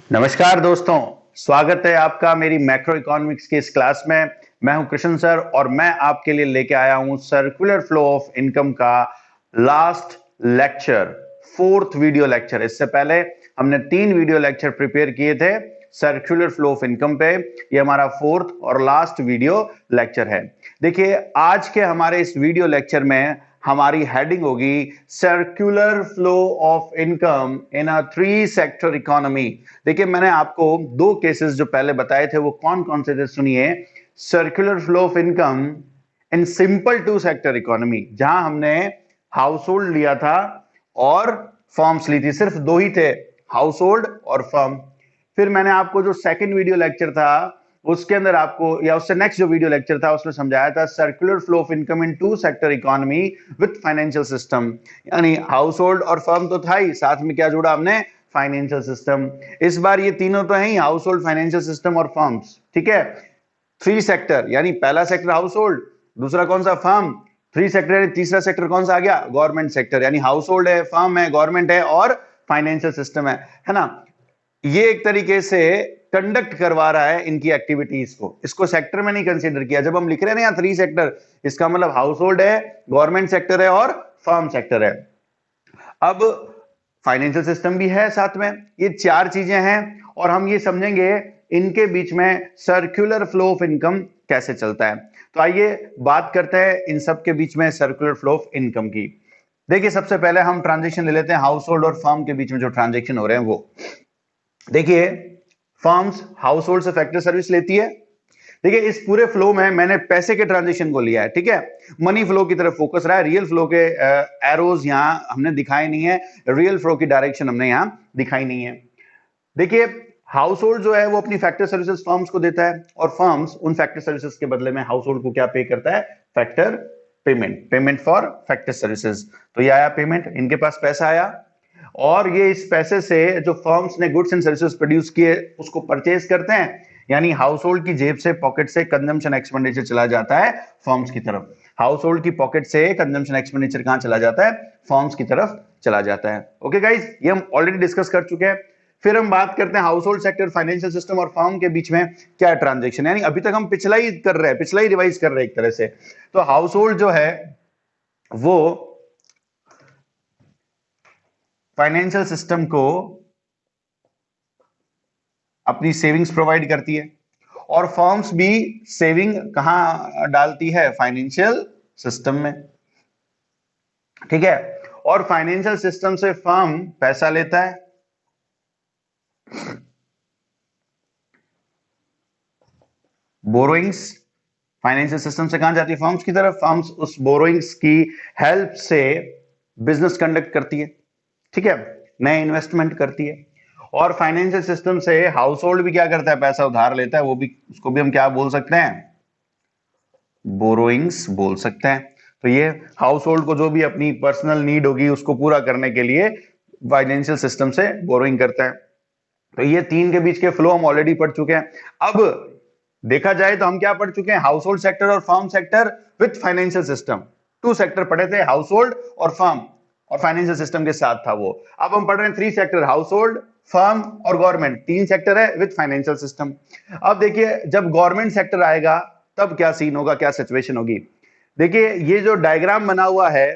नमस्कार दोस्तों, स्वागत है आपका मेरी मैक्रो इकोनॉमिक्स की इस क्लास में। मैं हूं कृष्ण सर और मैं आपके लिए लेके आया हूं सर्कुलर फ्लो ऑफ इनकम का last lecture, fourth video lecture. इससे पहले हमने 3 वीडियो लेक्चर प्रिपेयर किए थे सर्कुलर फ्लो ऑफ इनकम पे। ये हमारा फोर्थ और लास्ट वीडियो लेक्चर है। देखिए, आज के हमारे इस वीडियो लेक्चर में हमारी हेडिंग होगी circular flow of income in a 3 sector economy. देखिए, मैंने आपको 2 केसेस जो पहले बताए थे वो कौन कौन से थे, सुनिए। Circular flow of income in simple 2 sector economy, जहां हमने हाउस होल्ड लिया था और फर्म्स ली थी। सिर्फ 2 ही थे, हाउस होल्ड और फर्म। फिर मैंने आपको जो सेकंड वीडियो लेक्चर था उसके अंदर आपको, या उससे नेक्स्ट जो वीडियो लेक्चर था उसमें समझाया था circular flow of income in 2 sector economy with financial system. यानी हाउस होल्ड और फर्म तो था ही, साथ में क्या जोड़ा हमने, फाइनेंशियल सिस्टम। इस बार ये तीनों तो हैं ही, हाउस होल्ड, फाइनेंशियल सिस्टम और फर्म्स। ठीक है, 3 सेक्टर, यानी पहला सेक्टर हाउस होल्ड, दूसरा कौन सा, फर्म। 3 सेक्टर यानी तीसरा सेक्टर कौन सा आ गया, गवर्नमेंट सेक्टर। यानी हाउस होल्ड है, फर्म है, गवर्नमेंट है और फाइनेंशियल सिस्टम है ना। ये एक तरीके से कंडक्ट करवा रहा है इनकी एक्टिविटीज को। इसको सेक्टर में नहीं कंसीडर किया। जब हम लिख रहे हैं ना यहाँ 3 सेक्टर, इसका मतलब हाउस होल्ड है, गवर्नमेंट सेक्टर है और फर्म सेक्टर है। अब फाइनेंशियल सिस्टम भी है साथ में। ये 4 चीजें हैं और हम ये समझेंगे इनके बीच में सर्कुलर फ्लो ऑफ इनकम कैसे चलता है। तो आइए बात करते हैं इन सब के बीच में सर्कुलर फ्लो ऑफ इनकम की। देखिए, सबसे पहले हम ट्रांजेक्शन ले लेते हैं हाउस होल्ड और फर्म के बीच में जो ट्रांजेक्शन हो रहे हैं वो। देखिए, फर्म्स हाउस होल्ड से फैक्टर सर्विस लेती है। देखिए, इस पूरे फ्लो में मैंने पैसे के ट्रांजेक्शन को लिया है, ठीक है। मनी फ्लो की तरफ फोकस रहा है, रियल फ्लो के एरोज यहां हमने दिखाए नहीं है, रियल फ्लो की डायरेक्शन हमने यहां दिखाई नहीं है। देखिए, हाउस होल्ड जो है वो अपनी फैक्टर सर्विसेज फर्म्स को देता है और फर्म्स उन फैक्टर सर्विसेज के बदले में हाउस होल्ड को क्या पे करता है, factor payment, payment for factor services. तो ये आया पेमेंट, इनके पास पैसा आया और ये इस पैसे से जो फर्म्स ने गुड्स एंड सर्विसेज प्रोड्यूस किए उसको परचेज करते हैं। यानी हाउस होल्ड की जेब से, पॉकेट से कंजम्पशन एक्सपेंडिचर चला जाता है फर्म्स की तरफ। हाउस होल्ड की पॉकेट से कंजम्पशन एक्सपेंडिचर कहां चला जाता है, फर्म्स की तरफ चला जाता है। ओके गाइस, ये हम ऑलरेडी डिस्कस कर चुके हैं। फिर हम बात करते हैं house hold sector, financial system और फर्म के बीच में क्या ट्रांजेक्शन। यानी अभी तक हम पिछला ही कर रहे हैं, पिछला ही रिवाइज कर रहे हैं एक तरह से। तो हाउस होल्ड जो है वो फाइनेंशियल सिस्टम को अपनी सेविंग्स प्रोवाइड करती है और फर्म्स भी सेविंग कहां डालती है, फाइनेंशियल सिस्टम में। ठीक है, और फाइनेंशियल सिस्टम से फर्म पैसा लेता है, बोरोइंग्स फाइनेंशियल सिस्टम से कहां जाती है, फर्म्स की तरफ। फर्म्स उस बोरोइंग्स की हेल्प से बिजनेस कंडक्ट करती है, ठीक है, नए इन्वेस्टमेंट करती है। और फाइनेंशियल सिस्टम से हाउस होल्ड भी क्या करता है, पैसा उधार लेता है। वो भी, उसको भी हम क्या बोल सकते हैं, बोरोइंग्स बोल सकते हैं। तो ये हाउस होल्ड को जो भी अपनी पर्सनल नीड होगी उसको पूरा करने के लिए फाइनेंशियल सिस्टम से बोरोइंग करता है। तो ये 3 के बीच के फ्लो हम ऑलरेडी पढ़ चुके हैं। अब देखा जाए तो हम क्या पढ़ चुके हैं, हाउस होल्ड सेक्टर और firm sector with financial system. 2 sector पढ़े थे, हाउस होल्ड और फर्म, और फाइनेंशियल सिस्टम के साथ था वो। अब हम पढ़ रहे हैं 3 सेक्टर, हाउस होल्ड, फर्म और गवर्नमेंट। 3 सेक्टर है विद फाइनेंशियल सिस्टम। अब देखिए, जब गवर्नमेंट सेक्टर आएगा तब क्या सीन होगा, क्या सिचुएशन होगी। देखिए, ये जो डायग्राम बना हुआ है,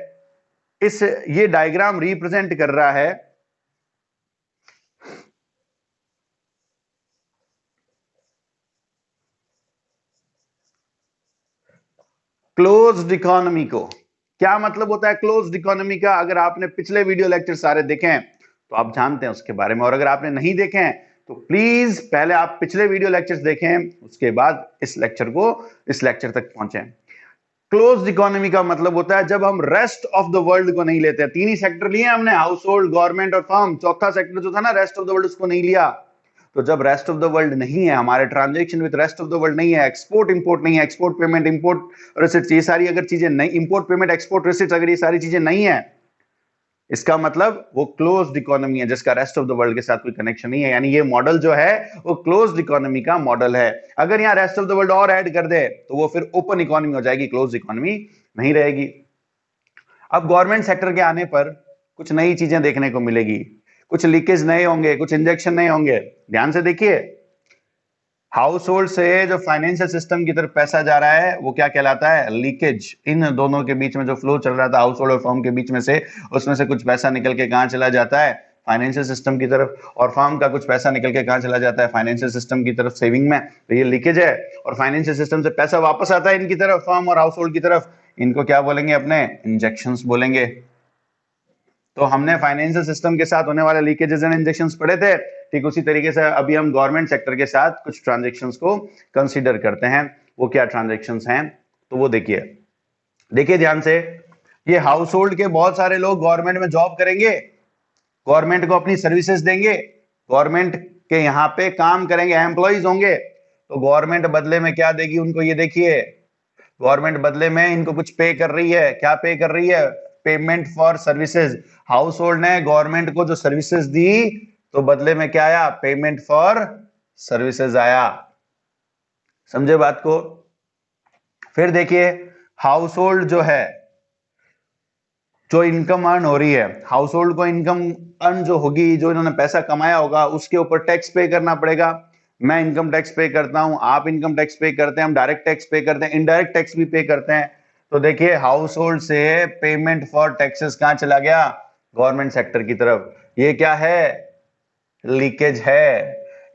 ये डायग्राम रिप्रेजेंट कर रहा है क्लोज्ड इकोनॉमी को। क्या मतलब होता है क्लोज्ड इकोनॉमी का? अगर आपने पिछले वीडियो लेक्चर सारे देखे हैं तो आप जानते हैं उसके बारे में, और अगर आपने नहीं देखे हैं तो प्लीज पहले आप पिछले वीडियो लेक्चर्स देखें, उसके बाद इस लेक्चर तक पहुंचे। क्लोज्ड इकोनॉमी का मतलब होता है जब हम रेस्ट ऑफ द वर्ल्ड को नहीं लेते। 3 ही सेक्टर लिए हमने, हाउस होल्ड, गवर्नमेंट और फर्म। चौथा सेक्टर जो था ना, रेस्ट ऑफ द वर्ल्ड, उसको नहीं लिया। तो जब रेस्ट ऑफ द वर्ल्ड नहीं है, हमारे transaction with rest of the world नहीं है, एक्सपोर्ट इंपोर्ट नहीं है, एक्सपोर्ट पेमेंट, इंपोर्ट रिसिट्स, ये सारी अगर चीजें नहीं, इंपोर्ट पेमेंट, एक्सपोर्ट रिसिट्स, अगर ये सारी चीजें नहीं है, इसका मतलब वो क्लोज्ड इकोनॉमी है जिसका रेस्ट ऑफ द वर्ल्ड के साथ कोई कनेक्शन नहीं है। यानी ये मॉडल जो है वो क्लोज्ड इकोनॉमी का मॉडल है। अगर यहां रेस्ट ऑफ द वर्ल्ड और ऐड कर दे तो वो फिर ओपन इकोनॉमी हो जाएगी, क्लोज्ड इकोनॉमी नहीं रहेगी। अब गवर्नमेंट सेक्टर के आने पर कुछ नई चीजें देखने को मिलेगी, कुछ लीकेज नहीं होंगे, कुछ इंजेक्शन नहीं होंगे। ध्यान से देखिए, हाउस होल्ड से जो फाइनेंशियल सिस्टम की तरफ पैसा जा रहा है वो क्या कहलाता है? लीकेज। इन दोनों के बीच में जो फ्लो चल रहा था हाउस होल्ड और फर्म के बीच में से, उसमें से कुछ पैसा निकल के कहां चला जाता है? फाइनेंशियल सिस्टम की तरफ। और फर्म का कुछ पैसा निकल के कहां चला जाता है? फाइनेंशियल सिस्टम की तरफ, सेविंग में। तो ये लीकेज है। और फाइनेंशियल सिस्टम से पैसा वापस आता है इनकी तरफ, फर्म और हाउस होल्ड की तरफ। इनको क्या बोलेंगे? अपने इंजेक्शंस बोलेंगे। तो हमने फाइनेंशियल सिस्टम के साथ होने वाले लीकेजेस एंड इंजेक्शंस पढ़े थे। ठीक उसी तरीके से अभी हम गवर्नमेंट सेक्टर के साथ कुछ ट्रांजैक्शंस को कंसीडर करते हैं। वो क्या ट्रांजैक्शंस हैं? तो वो देखिए, देखिए ध्यान से, ये हाउस होल्ड के बहुत सारे लोग गवर्नमेंट में जॉब करेंगे, गवर्नमेंट को अपनी सर्विसेज देंगे, गवर्नमेंट के यहाँ पे काम करेंगे, एम्प्लॉइज होंगे। तो गवर्नमेंट बदले में क्या देगी उनको? ये देखिए, गवर्नमेंट बदले में इनको कुछ पे कर रही है। क्या पे कर रही है? Payment for services. House hold ने गवर्नमेंट को जो सर्विसेज दी, तो बदले में क्या आया? पेमेंट फॉर सर्विसेज आया। समझे बात को? फिर देखिए, हाउस होल्ड जो है, जो इनकम अर्न हो रही है, हाउस होल्ड को इनकम अर्न जो होगी, जो इन्होंने पैसा कमाया होगा, उसके ऊपर टैक्स पे करना पड़ेगा। मैं इनकम टैक्स पे करता हूं, आप इनकम टैक्स पे करते हैं, हम डायरेक्ट टैक्स पे करते हैं, इनडायरेक्ट टैक्स भी पे करते हैं। तो देखिए, हाउस होल्ड से पेमेंट फॉर टैक्सेस कहां चला गया? गवर्नमेंट सेक्टर की तरफ। ये क्या है? लीकेज है।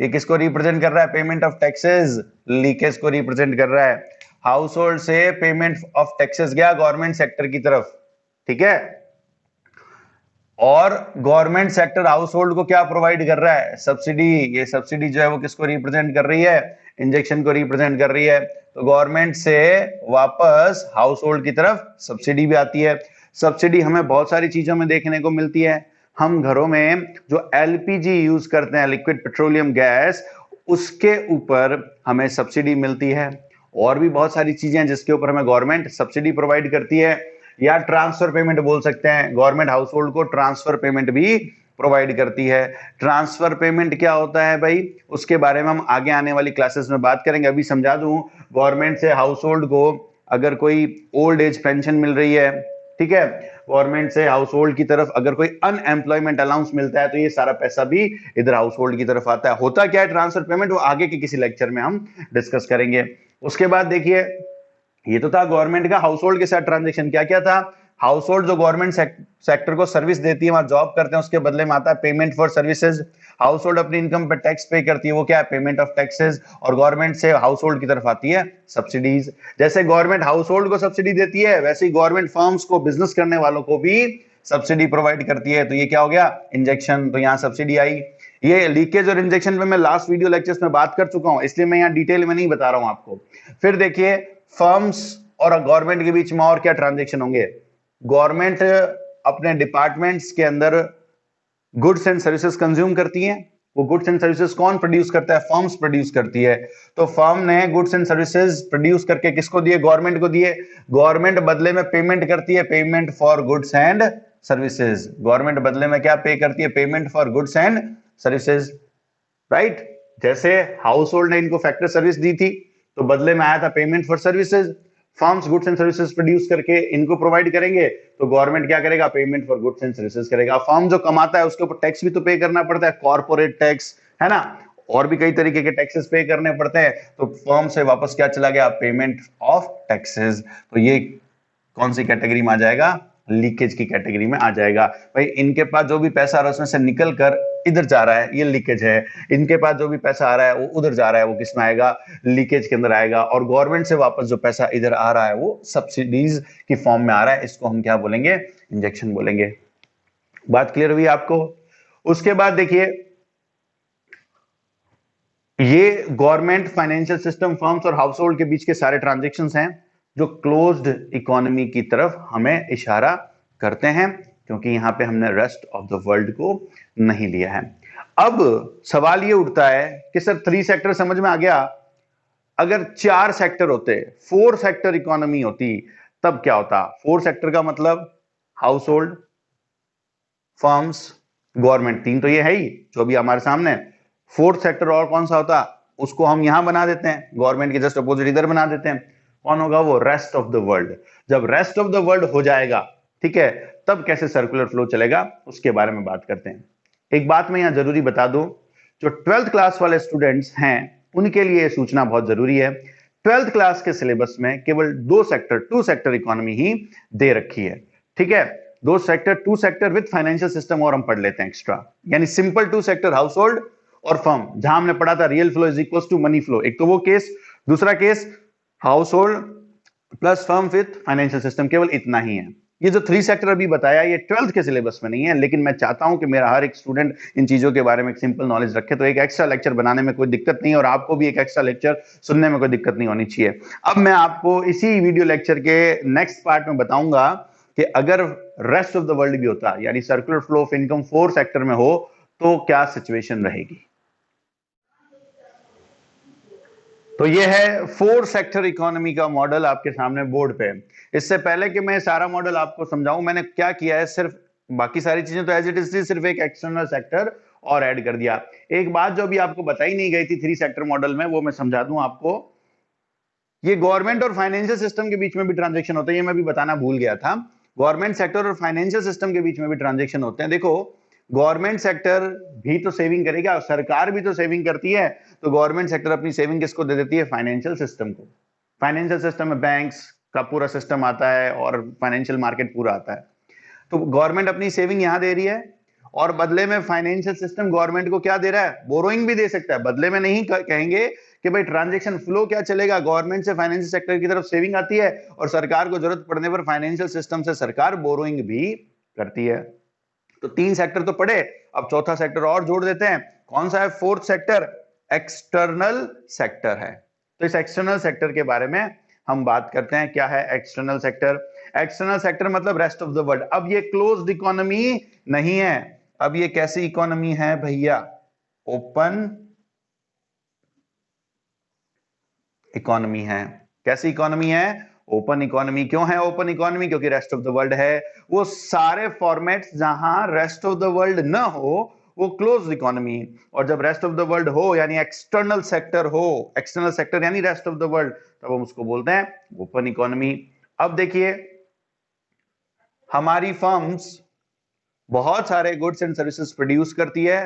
ये किसको रिप्रेजेंट कर रहा है? पेमेंट ऑफ टैक्सेस, लीकेज को रिप्रेजेंट कर रहा है। हाउस होल्ड से पेमेंट ऑफ टैक्सेस गया गवर्नमेंट सेक्टर की तरफ, ठीक है। और गवर्नमेंट सेक्टर हाउस होल्ड को क्या प्रोवाइड कर रहा है? सब्सिडी। ये सब्सिडी जो है वो किसको रिप्रेजेंट कर रही है? इंजेक्शन को रिप्रेजेंट कर रही है। तो गवर्नमेंट से वापस हाउस होल्ड की तरफ सब्सिडी भी आती है। सब्सिडी हमें बहुत सारी चीजों में देखने को मिलती है। हम घरों में जो एलपीजी यूज करते हैं, लिक्विड पेट्रोलियम गैस, उसके ऊपर हमें सब्सिडी मिलती है। और भी बहुत सारी चीजें हैं जिसके ऊपर हमें गवर्नमेंट सब्सिडी प्रोवाइड करती है, या ट्रांसफर पेमेंट बोल सकते हैं। गवर्नमेंट हाउस होल्ड को ट्रांसफर पेमेंट भी प्रोवाइड करती है। ट्रांसफर पेमेंट क्या होता है भाई? उसके बारे में हम आगे आने वाली क्लासेस में बात करेंगे। अभी समझा दूं, गवर्नमेंट से हाउस होल्ड को अगर कोई ओल्ड एज पेंशन मिल रही है, ठीक है, गवर्नमेंट से हाउस होल्ड की तरफ अगर कोई अनएम्प्लॉयमेंट अलाउंस मिलता है, तो ये सारा पैसा भी इधर हाउस होल्ड की तरफ आता है। होता क्या है ट्रांसफर पेमेंट, वो आगे के किसी लेक्चर में हम डिस्कस करेंगे। उसके बाद देखिए, ये तो था गवर्नमेंट का हाउस होल्ड के साथ ट्रांजेक्शन। क्या क्या था? हाउस होल्ड जो गवर्नमेंट सेक्टर को सर्विस देती है, वहां जॉब करते हैं, उसके बदले में आता है payment for services. House hold अपनी इनकम पर टैक्स पे करती है, वो क्या है? Payment of taxes. और गवर्नमेंट से हाउस होल्ड की तरफ आती है सब्सिडीज। जैसे गवर्नमेंट हाउस होल्ड को सब्सिडी देती है, वैसे ही गवर्नमेंट फर्म्स को, बिजनेस करने वालों को भी सब्सिडी प्रोवाइड करती है। तो ये क्या हो गया? इंजेक्शन। तो यहाँ सब्सिडी आई। ये लीकेज और इंजेक्शन पे मैं लास्ट वीडियो लेक्चर्स में बात कर चुका हूं, इसलिए मैं यहाँ डिटेल में नहीं बता रहा हूं आपको। फिर देखिए, फर्म्स और गवर्नमेंट के बीच में और क्या ट्रांजेक्शन होंगे? गवर्नमेंट अपने डिपार्टमेंट्स के अंदर गुड्स एंड सर्विसेज कंज्यूम करती हैं। वो गुड्स एंड सर्विसेज कौन प्रोड्यूस करता है? फर्म्स प्रोड्यूस करती है। तो फर्म ने गुड्स एंड सर्विसेज प्रोड्यूस करके किसको दिए? गवर्नमेंट को दिए। गवर्नमेंट बदले में पेमेंट करती है, payment for goods and services. Government बदले में क्या पे करती है? Payment for goods and services, right. जैसे हाउस होल्ड ने इनको फैक्ट्री सर्विस दी थी, तो बदले में आया था payment for services. Firms goods and services produce करके इनको प्रोवाइड करेंगे, तो गवर्नमेंट क्या करेगा? Payment for goods and services करेगा। फर्म जो कमाता है उसके ऊपर टैक्स भी तो पे करना पड़ता है, कॉर्पोरेट टैक्स, है ना, और भी कई तरीके के टैक्सेस पे करने पड़ते हैं। तो फर्म से वापस क्या चला गया? Payment of taxes. तो ये कौन सी कैटेगरी में आ जाएगा? लीकेज की कैटेगरी में आ जाएगा। भाई इनके पास जो भी पैसा आ रहा है उसमें से निकल कर इधर जा रहा है, ये लीकेज है। इनके पास जो भी पैसा आ रहा है वो उधर जा रहा है, वो किस में आएगा? लीकेज के अंदर आएगा। और गवर्नमेंट से वापस जो पैसा इधर आ रहा है वो सब्सिडीज की फॉर्म में आ रहा है, इसको हम क्या बोलेंगे? इंजेक्शन बोलेंगे। बात क्लियर हुई आपको? उसके बाद देखिए, ये गवर्नमेंट, फाइनेंशियल सिस्टम, फर्म्स और हाउस होल्ड के बीच के सारे ट्रांजेक्शन्स हैं जो क्लोज्ड इकोनॉमी की तरफ हमें इशारा करते हैं, क्योंकि यहां पे हमने रेस्ट ऑफ द वर्ल्ड को नहीं लिया है। अब सवाल ये उठता है कि सर 3 सेक्टर समझ में आ गया, अगर 4 सेक्टर होते, 4 सेक्टर इकोनॉमी होती, तब क्या होता? 4 सेक्टर का मतलब हाउस होल्ड, फर्म्स, गवर्नमेंट, 3 तो ये है ही जो अभी हमारे सामने। 4th सेक्टर और कौन सा होता? उसको हम यहां बना देते हैं, गवर्नमेंट के जस्ट अपोजिट इधर बना देते हैं। कौन होगा वो? Rest of the world. जब रेस्ट ऑफ द वर्ल्ड हो जाएगा, ठीक है, तब कैसे सर्कुलर फ्लो चलेगा उसके बारे में बात करते हैं। एक बात मैं यहां जरूरी बता दूं, जो 12th क्लास वाले स्टूडेंट्स हैं उनके लिए सूचना बहुत जरूरी है। 12th क्लास के सिलेबस में केवल टू सेक्टर इकोनॉमी ही दे रखी है। ठीक है, two sector with financial system और हम पढ़ लेते हैं एक्स्ट्रा, यानी simple two sector household और फर्म, जहां हमने पढ़ा था real flow is equal to money flow, एक तो वो केस, दूसरा case household plus firm with financial system, केवल इतना ही है। ये जो 3 सेक्टर अभी बताया ये 12th के सिलेबस में नहीं है, लेकिन मैं चाहता हूं कि मेरा हर एक स्टूडेंट इन चीजों के बारे में एक सिंपल नॉलेज रखे, तो एक एक्स्ट्रा लेक्चर बनाने में कोई दिक्कत नहीं, और आपको भी एक एक्स्ट्रा लेक्चर सुनने में कोई दिक्कत नहीं होनी चाहिए। अब मैं आपको इसी वीडियो लेक्चर के नेक्स्ट पार्ट में बताऊंगा कि अगर रेस्ट ऑफ द वर्ल्ड भी होता, यानी circular flow of income 4 sector में हो, तो क्या सिचुएशन रहेगी। तो ये है 4 सेक्टर इकोनॉमी का मॉडल आपके सामने बोर्ड पे। इससे पहले कि मैं सारा मॉडल आपको समझाऊं, मैंने क्या किया है, सिर्फ बाकी सारी चीजें तो एज इट इज थी, सिर्फ एक एक्सटर्नल सेक्टर और ऐड कर दिया। एक बात जो अभी आपको बताई नहीं गई थी 3 सेक्टर मॉडल में, वो मैं समझा दूं आपको। ये गवर्नमेंट और फाइनेंशियल सिस्टम के बीच में भी ट्रांजेक्शन होता है, ये मैं भी बताना भूल गया था। गवर्नमेंट सेक्टर और फाइनेंशियल सिस्टम के बीच में भी ट्रांजेक्शन होते हैं। देखो, गवर्नमेंट सेक्टर भी तो सेविंग करेगा, सरकार भी तो सेविंग करती है, तो गवर्नमेंट सेक्टर अपनी सेविंग किसको दे देती है, फाइनेंशियल सिस्टम को। फाइनेंशियल सिस्टम में बैंक्स का पूरा सिस्टम आता है और फाइनेंशियल मार्केट पूरा आता है। तो गवर्नमेंट अपनी सेविंग यहां दे रही है, और बदले में फाइनेंशियल सिस्टम गवर्नमेंट को क्या दे रहा है, बोरोइंग भी दे सकता है। बदले में नहीं कहेंगे कि भाई ट्रांजैक्शन फ्लो क्या चलेगा, गवर्नमेंट से फाइनेंशियल सेक्टर की तरफ सेविंग आती है, और सरकार को जरूरत पड़ने पर फाइनेंशियल सिस्टम से सरकार बोरोइंग भी करती है। तो 3 सेक्टर तो पड़े, अब चौथा सेक्टर और जोड़ देते हैं। कौन सा है, 4th सेक्टर, एक्सटर्नल सेक्टर है। तो इस एक्सटर्नल सेक्टर के बारे में हम बात करते हैं। क्या है एक्सटर्नल सेक्टर? एक्सटर्नल सेक्टर मतलब रेस्ट ऑफ द वर्ल्ड। अब ये क्लोज्ड इकोनॉमी नहीं है, अब ये कैसी इकोनॉमी है भैया, ओपन इकोनॉमी है। कैसी इकोनॉमी है, ओपन इकोनॉमी। क्यों है ओपन इकोनॉमी? क्योंकि रेस्ट ऑफ द वर्ल्ड है। वो सारे फॉर्मेट्स जहां रेस्ट ऑफ द वर्ल्ड ना हो वो क्लोज इकोनॉमी, और जब रेस्ट ऑफ द वर्ल्ड हो यानी एक्सटर्नल सेक्टर हो, एक्सटर्नल सेक्टर यानी रेस्ट ऑफ द वर्ल्ड, तब हम उसको बोलते हैं ओपन इकोनॉमी। अब देखिए, हमारी फर्म्स बहुत सारे गुड्स एंड सर्विसेज प्रोड्यूस करती है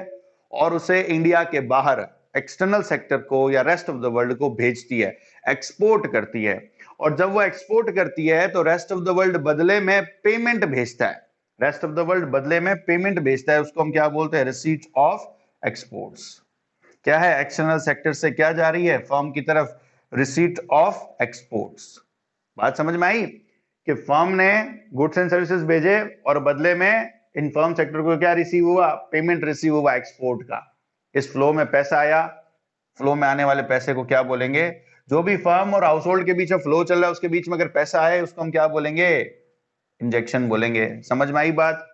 और उसे इंडिया के बाहर एक्सटर्नल सेक्टर को या रेस्ट ऑफ द वर्ल्ड को भेजती है, एक्सपोर्ट करती है। और जब वो एक्सपोर्ट करती है तो रेस्ट ऑफ द वर्ल्ड बदले में पेमेंट भेजता है, रेस्ट ऑफ द वर्ल्ड बदले में पेमेंट भेजता है, उसको हम क्या बोलते हैं, रिसीट ऑफ एक्सपोर्ट्स। क्या है, एक्सटर्नल सेक्टर से क्या जा रही है फर्म की तरफ, रिसीट ऑफ एक्सपोर्ट्स। बात समझ में आई कि फर्म ने गुड्स एंड सर्विसेज भेजे और बदले में इन फर्म सेक्टर को क्या रिसीव हुआ, पेमेंट रिसीव हुआ एक्सपोर्ट का। इस फ्लो में पैसा आया, फ्लो में आने वाले पैसे को क्या बोलेंगे, जो भी फर्म और हाउस होल्ड के बीच में फ्लो चल रहा है उसके बीच में अगर पैसा आए उसको हम क्या बोलेंगे, इंजेक्शन बोलेंगे। समझ में आई बात?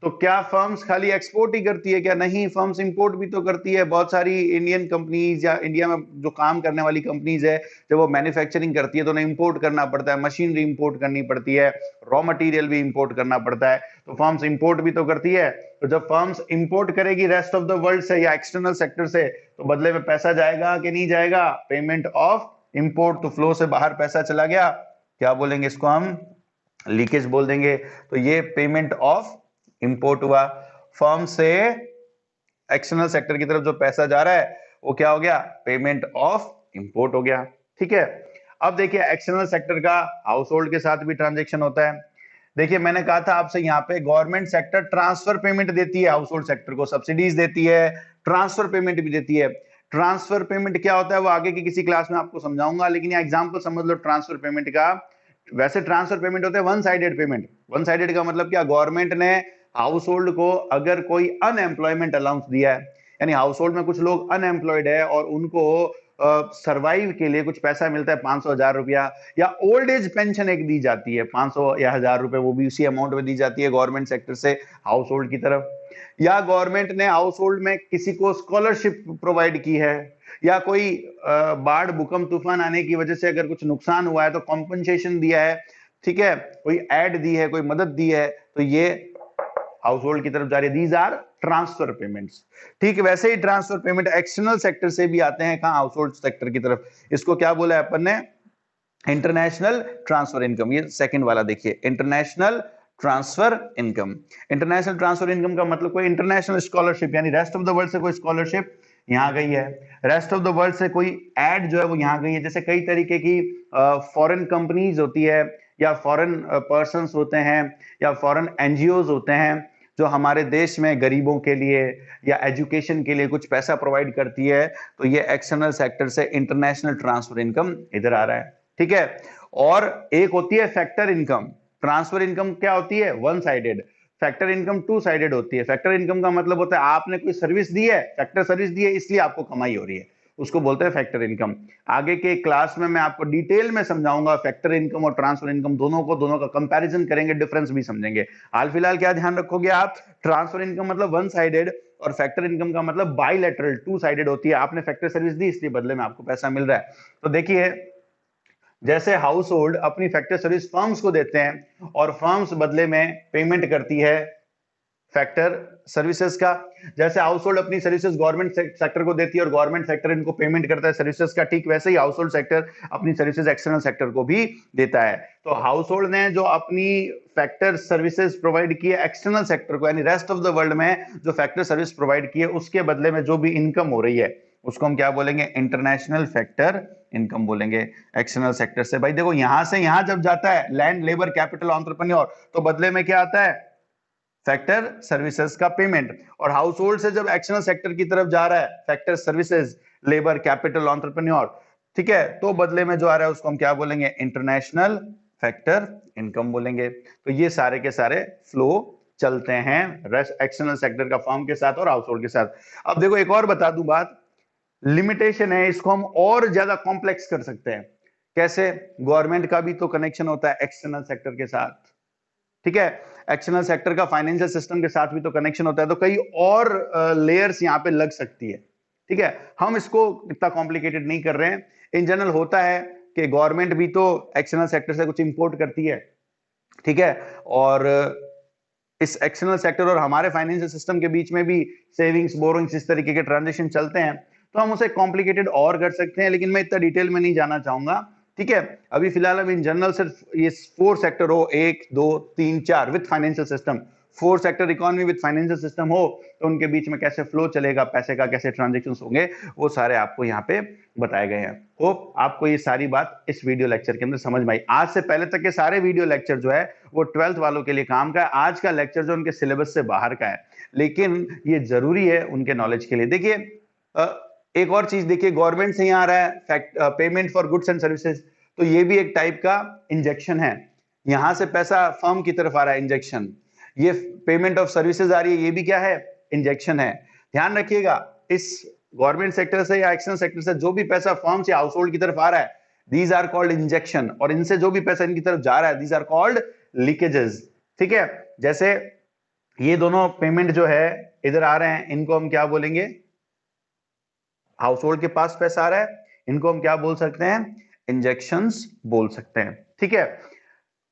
तो क्या फर्म्स खाली एक्सपोर्ट ही करती है क्या? नहीं, फर्म्स इंपोर्ट भी तो करती है। बहुत सारी इंडियन कंपनीज या इंडिया में जो काम करने वाली कंपनीज है, जब वो मैन्युफैक्चरिंग करती है तो उन्हें इंपोर्ट करना पड़ता है, मशीनरी इंपोर्ट करनी पड़ती है, रॉ मटेरियल भी इंपोर्ट करना पड़ता है। तो फर्म्स इंपोर्ट भी तो करती है। तो जब फर्म्स इंपोर्ट करेगी रेस्ट ऑफ द वर्ल्ड से या एक्सटर्नल सेक्टर से, तो बदले में पैसा जाएगा कि नहीं जाएगा, पेमेंट ऑफ इंपोर्ट। तो फ्लो से बाहर पैसा चला गया, क्या बोलेंगे इसको हम, लीकेज बोल देंगे। तो ये पेमेंट ऑफ इंपोर्ट हुआ। फर्म से एक्सटर्नल सेक्टर की तरफ जो पैसा जा रहा है वो क्या हो गया, पेमेंट ऑफ इंपोर्ट हो गया। ठीक है, अब देखिए एक्सटर्नल सेक्टर का हाउस होल्ड के साथ भी ट्रांजेक्शन होता है। देखिए मैंने कहा था आपसे, यहाँ पे गवर्नमेंट सेक्टर ट्रांसफर पेमेंट देती है हाउस होल्ड सेक्टर को, सब्सिडीज देती है, ट्रांसफर पेमेंट भी देती है। ट्रांसफर पेमेंट क्या होता है वो आगे की किसी क्लास में आपको समझाऊंगा, लेकिन यहाँ एग्जाम्पल समझ लो ट्रांसफर पेमेंट का। वैसे ट्रांसफर पेमेंट होता है one sided payment. One sided का मतलब क्या, गवर्नमेंट ने हाउस होल्ड को अगर कोई अनएम्प्लॉयमेंट अलाउंस दिया है, यानी हाउस होल्ड में कुछ लोग अनएम्प्लॉयड है और उनको सर्वाइव के लिए कुछ पैसा मिलता है 500,000 रुपया, या ओल्ड एज पेंशन एक दी जाती है 500 या 1000 रुपए, वो भी उसी अमाउंट में दी जाती है गवर्नमेंट सेक्टर से हाउस होल्ड की तरफ। या गवर्नमेंट ने हाउस होल्ड में किसी को स्कॉलरशिप प्रोवाइड की है, या कोई बाढ़ भूकंप तूफान आने की वजह से अगर कुछ नुकसान हुआ है तो कॉम्पनसेशन दिया है। ठीक है, कोई एड दी है, कोई मदद दी है, तो ये हाउस होल्ड की तरफ जा रही है। These are transfer payments. ठीक है, वैसे ही ट्रांसफर पेमेंट एक्सटर्नल सेक्टर से भी आते हैं, कहां, हाउस होल्ड सेक्टर की तरफ। इसको क्या बोला है अपन ने, इंटरनेशनल ट्रांसफर इनकम। ये सेकंड वाला देखिए, international transfer income. International transfer income का मतलब कोई इंटरनेशनल स्कॉलरशिप यानी रेस्ट ऑफ द वर्ल्ड से कोई स्कॉलरशिप यहाँ गई है, रेस्ट ऑफ द वर्ल्ड से कोई एड जो है वो यहाँ गई है। जैसे कई तरीके की फॉरेन कंपनीज होती है या फॉरेन पर्संस होते हैं या फॉरेन एनजीओज होते हैं जो हमारे देश में गरीबों के लिए या एजुकेशन के लिए कुछ पैसा प्रोवाइड करती है, तो ये एक्सटर्नल सेक्टर से इंटरनेशनल ट्रांसफर इनकम इधर आ रहा है। ठीक है, और एक होती है फैक्टर इनकम। ट्रांसफर इनकम क्या होती है? One sided. Factor income two sided होती है। फैक्टर इनकम का मतलब होता है आपने कोई सर्विस दी है, फैक्टर सर्विस दी है, इसलिए आपको कमाई हो रही है, उसको बोलते हैं फैक्टर इनकम। आगे के क्लास में मैं आपको डिटेल में समझाऊंगा फैक्टर इनकम और ट्रांसफर इनकम दोनों का कंपैरिजन करेंगे, डिफरेंस भी समझेंगे। हाल फिलहाल क्या ध्यान रखोगे आप? ट्रांसफर इनकम मतलब वन साइडेड और फैक्टर इनकम का मतलब बाइलेटरल, टू साइडेड होती है। आपने फैक्टर सर्विस दी इसलिए बदले में आपको पैसा मिल रहा है। तो देखिए, जैसे हाउस होल्ड अपनी फैक्टर सर्विस फर्म्स को देते हैं और फर्म्स बदले में पेमेंट करती है फैक्टर सर्विसेज का, जैसे हाउस होल्ड अपनी सर्विसेज गवर्नमेंट सेक्टर को देती है और गवर्नमेंट सेक्टर इनको पेमेंट करता है सर्विसेज का, ठीक वैसे ही हाउस होल्ड सेक्टर अपनी सर्विसेज एक्सटर्नल सेक्टर को भी देता है। तो हाउस होल्ड ने जो अपनी फैक्टर सर्विसेज प्रोवाइड की है एक्सटर्नल सेक्टर को यानी रेस्ट ऑफ द वर्ल्ड में जो फैक्टर सर्विस प्रोवाइड की है, उसके बदले में जो भी इनकम हो रही है उसको हम क्या बोलेंगे? इंटरनेशनल फैक्टर इनकम बोलेंगे एक्सटर्नल सेक्टर से। भाई देखो, यहां से यहां जब जाता है लैंड लेबर कैपिटल एंटरप्रेन्योर, तो बदले में क्या आता है? फैक्टर सर्विसेज का पेमेंट। और हाउस होल्ड से जब एक्सटर्नल सेक्टर की तरफ जा रहा है factor services labour capital entrepreneur, ठीक है, तो बदले में जो आ रहा है उसको हम क्या बोलेंगे? इंटरनेशनल फैक्टर इनकम बोलेंगे। तो ये सारे के सारे फ्लो चलते हैं एक्सटर्नल सेक्टर का फर्म के साथ और हाउस होल्ड के साथ। अब देखो, एक और बता दूं बात, लिमिटेशन है, इसको हम और ज्यादा कॉम्प्लेक्स कर सकते हैं। कैसे? गवर्नमेंट का भी तो कनेक्शन होता है एक्सटर्नल सेक्टर के साथ, ठीक है, एक्सटर्नल सेक्टर का फाइनेंशियल सिस्टम के साथ भी तो कनेक्शन होता है, तो कई और लेयर्स यहां पे लग सकती है। ठीक है, हम इसको इतना कॉम्प्लिकेटेड नहीं कर रहे हैं। इन जनरल होता है कि गवर्नमेंट भी तो एक्सटर्नल सेक्टर से कुछ इंपोर्ट करती है, ठीक है, और इस एक्सटर्नल सेक्टर और हमारे फाइनेंशियल सिस्टम के बीच में भी सेविंग्स, बोरोइंग्स, इस तरीके के ट्रांजेक्शन चलते हैं, तो हम उसे कॉम्प्लिकेटेड और कर सकते हैं, लेकिन मैं इतना डिटेल में नहीं जाना चाहूंगा। ठीक है, अभी फिलहाल हम इन जनरल सिर्फ ये 4 सेक्टर हो, 1 2 3 4 with financial system, 4 sector economy with financial system हो, तो उनके बीच में कैसे फ्लो चलेगा पैसे का, कैसे ट्रांजेक्शंस होंगे, वो सारे आपको यहाँ पे बताए गए हैं। होप आपको ये सारी बात इस वीडियो लेक्चर के अंदर समझ में आई। आज से पहले तक के सारे वीडियो लेक्चर जो है वो 12th वालों के लिए काम का है। आज का लेक्चर जो उनके सिलेबस से बाहर का है, लेकिन ये जरूरी है उनके नॉलेज के लिए। देखिए, एक और चीज देखिए, गवर्नमेंट से यहाँ आ रहा है payment for goods and services, तो ये भी एक टाइप का इंजेक्शन है। यहां से पैसा फर्म की तरफ आ रहा है, इंजेक्शन। ये पेमेंट ऑफ सर्विसेज आ रही है, ये भी क्या है? इंजेक्शन है। ध्यान रखिएगा, इस गवर्नमेंट सेक्टर से या एक्सटर्नल सेक्टर से जो भी पैसा फर्म से हाउस होल्ड की तरफ आ रहा है, दीज आर कॉल्ड इंजेक्शन, और इनसे जो भी पैसा इनकी तरफ जा रहा है, दीज आर कॉल्ड लीकेजेस। ठीक है, जैसे ये दोनों पेमेंट जो है इधर आ रहे हैं, इनको हम क्या बोलेंगे? हाउस होल्ड के पास पैसा आ रहा है, इनको हम क्या बोल सकते हैं? इंजेक्शंस बोल सकते हैं। ठीक है,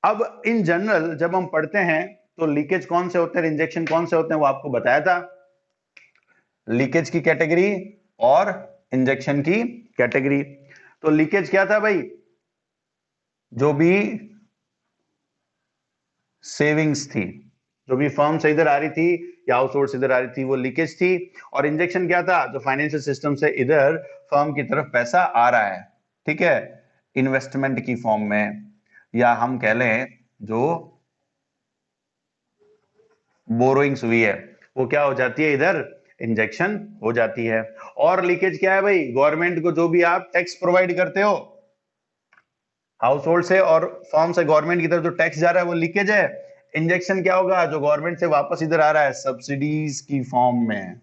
अब इन जनरल जब हम पढ़ते हैं तो लीकेज कौन से होते हैं, इंजेक्शन कौन से होते हैं, वो आपको बताया था। लीकेज की कैटेगरी और इंजेक्शन की कैटेगरी। तो लीकेज क्या था भाई? जो भी सेविंग्स थी, जो भी फर्म से इधर आ रही थी या हाउस होल्ड से इधर आ रही थी, वो लीकेज थी। और इंजेक्शन क्या था? जो फाइनेंशियल सिस्टम से इधर फर्म की तरफ पैसा आ रहा है, ठीक है, इन्वेस्टमेंट की फॉर्म में, या हम कह लें जो बोरोइंग्स हुई है, वो क्या हो जाती है? इधर इंजेक्शन हो जाती है। और लीकेज क्या है भाई? गवर्नमेंट को जो भी आप टैक्स प्रोवाइड करते हो हाउस होल्ड से और फर्म से, गवर्नमेंट की तरफ जो टैक्स जा रहा है वो लीकेज है। इंजेक्शन क्या होगा? जो गवर्नमेंट से वापस इधर आ रहा है सब्सिडीज की फॉर्म में,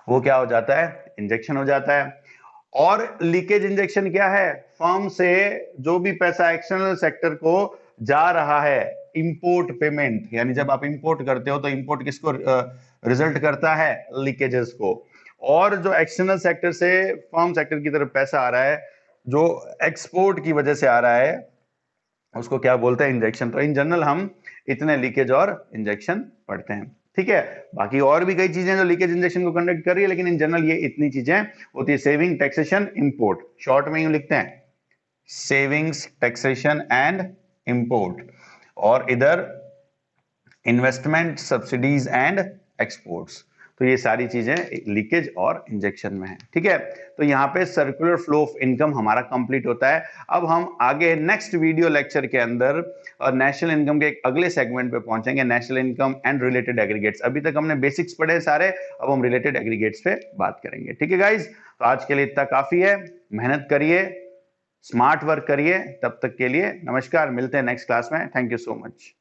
वो क्या हो जाता है? इंजेक्शन हो जाता है। और लीकेज इंजेक्शन क्या है? फर्म से जो भी पैसा एक्सटर्नल सेक्टर को जा रहा है, इंपोर्ट पेमेंट, यानी जब आप इंपोर्ट करते हो तो इंपोर्ट किसको रिजल्ट करता है? लीकेजेस को। और जो एक्सटर्नल सेक्टर से फर्म सेक्टर की तरफ पैसा आ रहा है, जो एक्सपोर्ट की वजह से आ रहा है, उसको क्या बोलते हैं? इंजेक्शन। तो इन जनरल हम इतने लीकेज और इंजेक्शन पढ़ते हैं। ठीक है, बाकी और भी कई चीजें जो लीकेज इंजेक्शन को कंडक्ट कर रही है, लेकिन इन जनरल ये इतनी चीजें होती है। सेविंग, टैक्सेशन, इंपोर्ट, शॉर्ट में यूं लिखते हैं, सेविंग्स, टैक्सेशन एंड इंपोर्ट। और इधर इन्वेस्टमेंट, सब्सिडीज एंड एक्सपोर्ट्स। तो ये सारी चीजें लीकेज और इंजेक्शन में है। ठीक है, तो यहाँ पे सर्कुलर फ्लो ऑफ इनकम हमारा कंप्लीट होता है। अब हम आगे नेक्स्ट वीडियो लेक्चर के अंदर और नेशनल इनकम के एक अगले सेगमेंट पे पहुंचेंगे, national income and related aggregates. अभी तक हमने बेसिक्स पढ़े सारे, अब हम रिलेटेड एग्रीगेट्स पे बात करेंगे। ठीक है गाइज, तो आज के लिए इतना काफी है। मेहनत करिए, स्मार्ट वर्क करिए। तब तक के लिए नमस्कार, मिलते हैं नेक्स्ट क्लास में। Thank you so much.